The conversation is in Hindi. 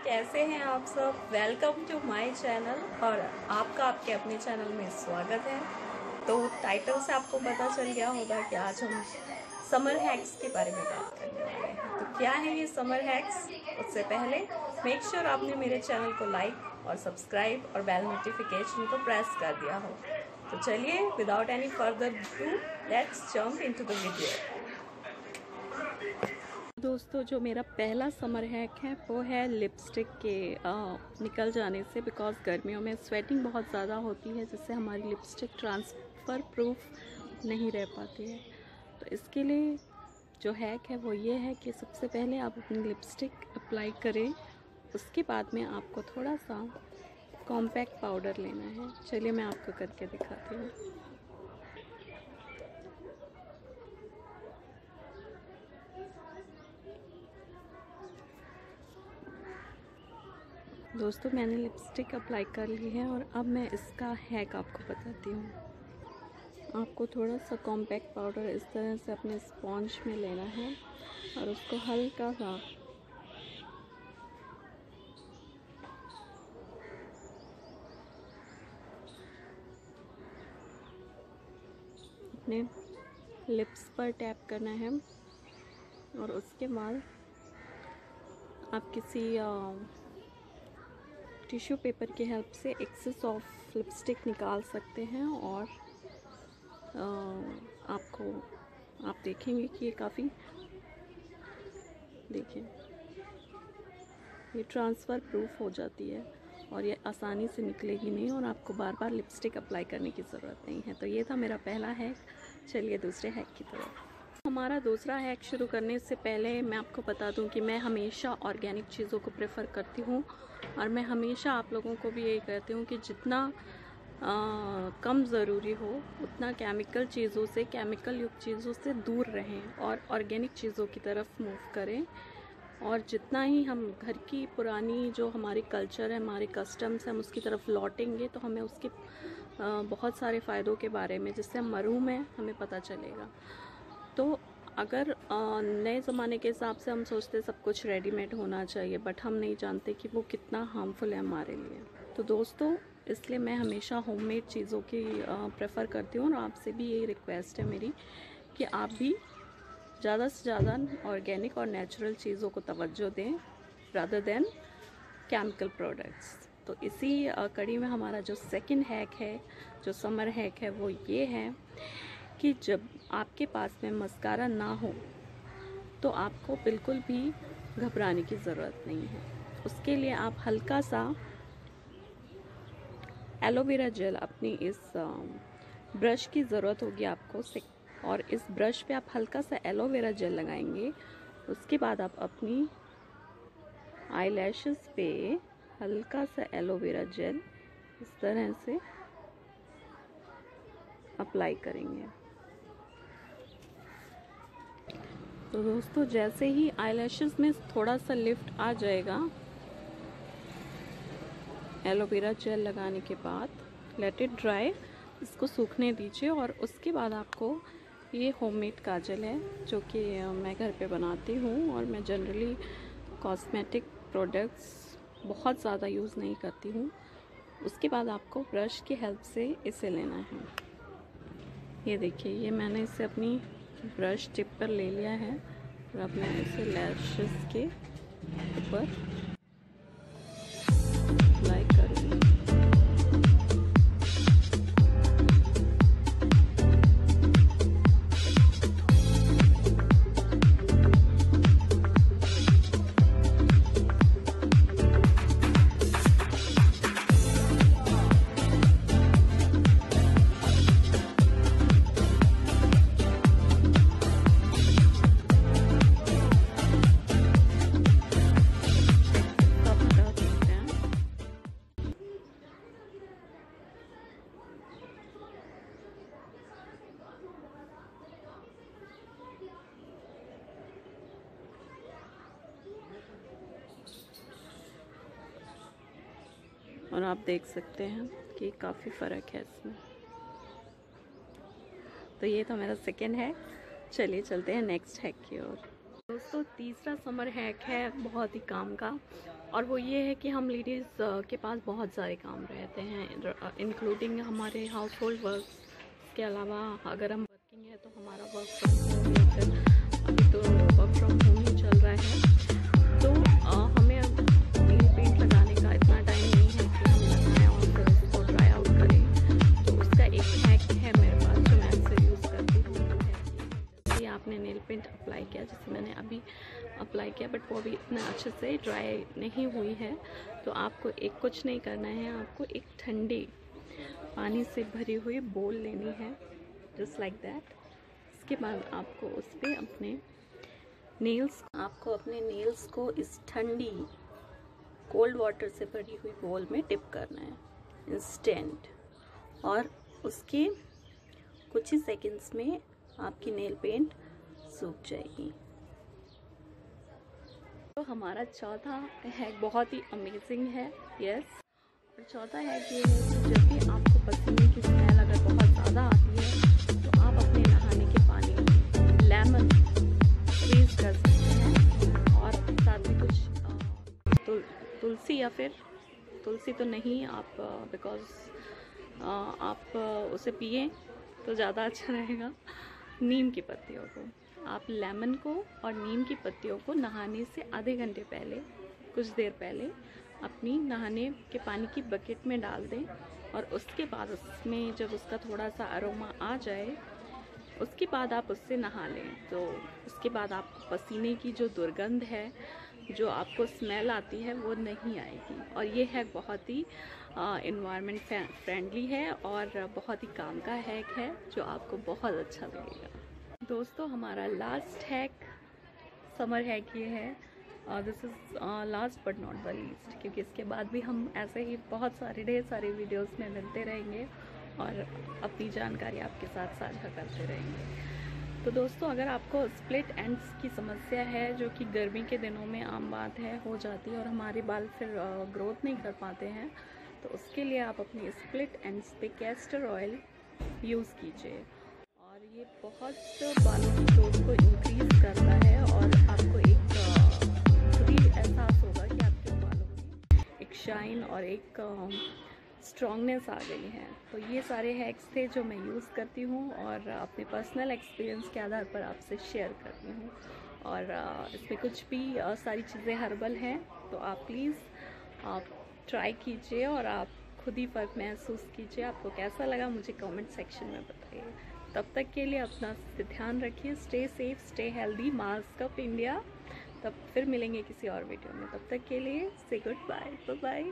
कैसे हैं आप सब। वेलकम टू माय चैनल और आपका आपके अपने चैनल में स्वागत है। तो टाइटल से आपको पता चल गया होगा कि आज हम समर हैक्स के बारे में बात करने वाले हैं। तो क्या है ये समर हैक्स, उससे पहले मेक श्योर आपने मेरे चैनल को लाइक और सब्सक्राइब और बेल नोटिफिकेशन को प्रेस कर दिया हो। तो चलिए without any further do let's jump into the video. दोस्तों, जो मेरा पहला समर हैक है वो है लिपस्टिक के निकल जाने से। बिकॉज़ गर्मियों में स्वेटिंग बहुत ज़्यादा होती है जिससे हमारी लिपस्टिक ट्रांसफ़र प्रूफ नहीं रह पाती है। तो इसके लिए जो हैक है वो ये है कि सबसे पहले आप अपनी लिपस्टिक अप्लाई करें, उसके बाद में आपको थोड़ा सा कॉम्पैक्ट पाउडर लेना है। चलिए मैं आपको करके दिखाती हूँ। दोस्तों, मैंने लिपस्टिक अप्लाई कर ली है और अब मैं इसका हैक आपको बताती हूँ। आपको थोड़ा सा कॉम्पैक्ट पाउडर इस तरह से अपने स्पॉन्ज में लेना है और उसको हल्का सा अपने लिप्स पर टैप करना है और उसके बाद आप किसी टिश्यू पेपर की हेल्प से एक्सेस ऑफ लिपस्टिक निकाल सकते हैं और आप देखेंगे कि ये काफ़ी, देखिए, ये ट्रांसफ़र प्रूफ हो जाती है और ये आसानी से निकलेगी नहीं और आपको बार बार लिपस्टिक अप्लाई करने की ज़रूरत नहीं है। तो ये था मेरा पहला हैक। चलिए दूसरे हैक की तरफ। हमारा दूसरा हैक शुरू करने से पहले मैं आपको बता दूं कि मैं हमेशा ऑर्गेनिक चीज़ों को प्रेफर करती हूँ और मैं हमेशा आप लोगों को भी यही कहती हूँ कि जितना कम ज़रूरी हो उतना केमिकल चीज़ों से, केमिकल युक्त चीज़ों से दूर रहें और ऑर्गेनिक चीज़ों की तरफ मूव करें। और जितना ही हम घर की पुरानी जो हमारी कल्चर है, हमारे कस्टम्स हैं, हम उसकी तरफ लौटेंगे तो हमें उसके बहुत सारे फ़ायदों के बारे में, जिससे हम मरूम हैं, हमें पता चलेगा। तो अगर नए ज़माने के हिसाब से हम सोचते सब कुछ रेडीमेड होना चाहिए, बट हम नहीं जानते कि वो कितना हार्मफुल है हमारे लिए। तो दोस्तों, इसलिए मैं हमेशा होममेड चीज़ों की प्रेफर करती हूँ और आपसे भी यही रिक्वेस्ट है मेरी कि आप भी ज़्यादा से ज़्यादा ऑर्गेनिक और नेचुरल चीज़ों को तवज्जो दें रादर देन केमिकल प्रोडक्ट्स। तो इसी कड़ी में हमारा जो सेकंड हैक है, जो समर हैक है, वो ये है कि जब आपके पास में मस्कारा ना हो तो आपको बिल्कुल भी घबराने की ज़रूरत नहीं है। उसके लिए आप हल्का सा एलोवेरा जेल अपनी इस ब्रश की ज़रूरत होगी आपको, और इस ब्रश पे आप हल्का सा एलोवेरा जेल लगाएंगे। उसके बाद आप अपनी आईलैशेस पे हल्का सा एलोवेरा जेल इस तरह से अप्लाई करेंगे। तो दोस्तों, जैसे ही आईलैशेस में थोड़ा सा लिफ्ट आ जाएगा एलोवेरा जेल लगाने के बाद, लेट इट ड्राई, इसको सूखने दीजिए। और उसके बाद आपको ये होममेड काजल है जो कि मैं घर पे बनाती हूँ और मैं जनरली कॉस्मेटिक प्रोडक्ट्स बहुत ज़्यादा यूज़ नहीं करती हूँ। उसके बाद आपको ब्रश की हेल्प से इसे लेना है। ये देखिए, ये मैंने इसे अपनी ब्रश टिप पर ले लिया है और अब मैं इसे लैशेस के ऊपर अप्लाई करूँगी। और आप देख सकते हैं कि काफ़ी फ़र्क है इसमें। तो ये तो मेरा सेकंड है। चलिए चलते हैं नेक्स्ट हैक की ओर। दोस्तों तीसरा समर हैक है बहुत ही काम का, और वो ये है कि हम लेडीज़ के पास बहुत सारे काम रहते हैं, इंक्लूडिंग हमारे हाउस होल्ड वर्क के अलावा अगर हम वर्किंग है तो हमारा वर्क फ्रॉम होम या फिर अभी तो वर्क फ्रॉम होम ही चल रहा है। तो हमें नेल पेंट लगाने का इतना टाइम नहीं है कि हम लगाएं और फिर उसको ड्राई आउट करें। तो उसका एक हैक है मेरे पास जो मैं अक्सर यूज़ करती हूँ। जैसे आपने नेल पेंट अप्लाई किया, जैसे मैंने अभी अप्लाई किया, बट वो अभी इतना अच्छे से ड्राई नहीं हुई है, तो आपको कुछ नहीं करना है, आपको एक ठंडे पानी से भरी हुई बोल लेनी है, जस्ट लाइक दैट। इसके बाद आपको उस पर अपने नेल्स को इस ठंडी कोल्ड वाटर से भरी हुई बोल में डिप करना है इंस्टेंट, और उसके कुछ ही सेकंड्स में आपकी नेल पेंट सूख जाएगी। तो हमारा चौथा हैक बहुत ही अमेजिंग है, यस। और चौथा हैक ये है कि जब भी आपको पसीने की स्मेल अगर बहुत ज़्यादा आती है तो आप अपने नहाने के पानी में लेमन फ्रीज कर सकते हैं, और साथ में कुछ तुलसी, या फिर तुलसी तो नहीं आप, बिकॉज आप उसे पिए तो ज़्यादा अच्छा रहेगा। नीम की पत्तियों को, आप लेमन को और नीम की पत्तियों को नहाने से आधे घंटे पहले, कुछ देर पहले अपनी नहाने के पानी की बकेट में डाल दें, और उसके बाद उसमें जब उसका थोड़ा सा अरोमा आ जाए उसके बाद आप उससे नहा लें। तो उसके बाद आपको पसीने की जो दुर्गंध है, जो आपको स्मेल आती है, वो नहीं आएगी। और ये हैक बहुत ही इन्वायरमेंट फ्रेंडली है और बहुत ही काम का हैक है जो आपको बहुत अच्छा लगेगा। दोस्तों हमारा लास्ट हैक, समर हैक ये है, this is last but not the least, क्योंकि इसके बाद भी हम ऐसे ही बहुत सारे ढेर सारे वीडियोस में मिलते रहेंगे और अपनी जानकारी आपके साथ साझा करते रहेंगे। तो दोस्तों अगर आपको स्प्लिट एंड्स की समस्या है, जो कि गर्मी के दिनों में आम बात है, हो जाती है और हमारे बाल फिर ग्रोथ नहीं कर पाते हैं, तो उसके लिए आप अपनी स्प्लिट एंड्स पे कैस्टर ऑयल यूज़ कीजिए, और ये बहुत बालों की ग्रोथ को इंक्रीज़ करता है, और आपको एक खुद ही एहसास होगा कि आपके बालों में एक शाइन और एक स्ट्रॉन्गनेस आ गई है। तो ये सारे हैक्स थे जो मैं यूज़ करती हूँ और अपने पर्सनल एक्सपीरियंस के आधार पर आपसे शेयर करती हूँ, और इसमें कुछ भी सारी चीज़ें हर्बल हैं, तो आप प्लीज़ आप ट्राई कीजिए और आप खुद ही फ़र्क महसूस कीजिए। आपको कैसा लगा मुझे कमेंट सेक्शन में बताइए। तब तक के लिए अपना ध्यान रखिए, stay safe, stay healthy, mask up India. तब फिर मिलेंगे किसी और वीडियो में, तब तक के लिए से गुड बाय, बाय बाय।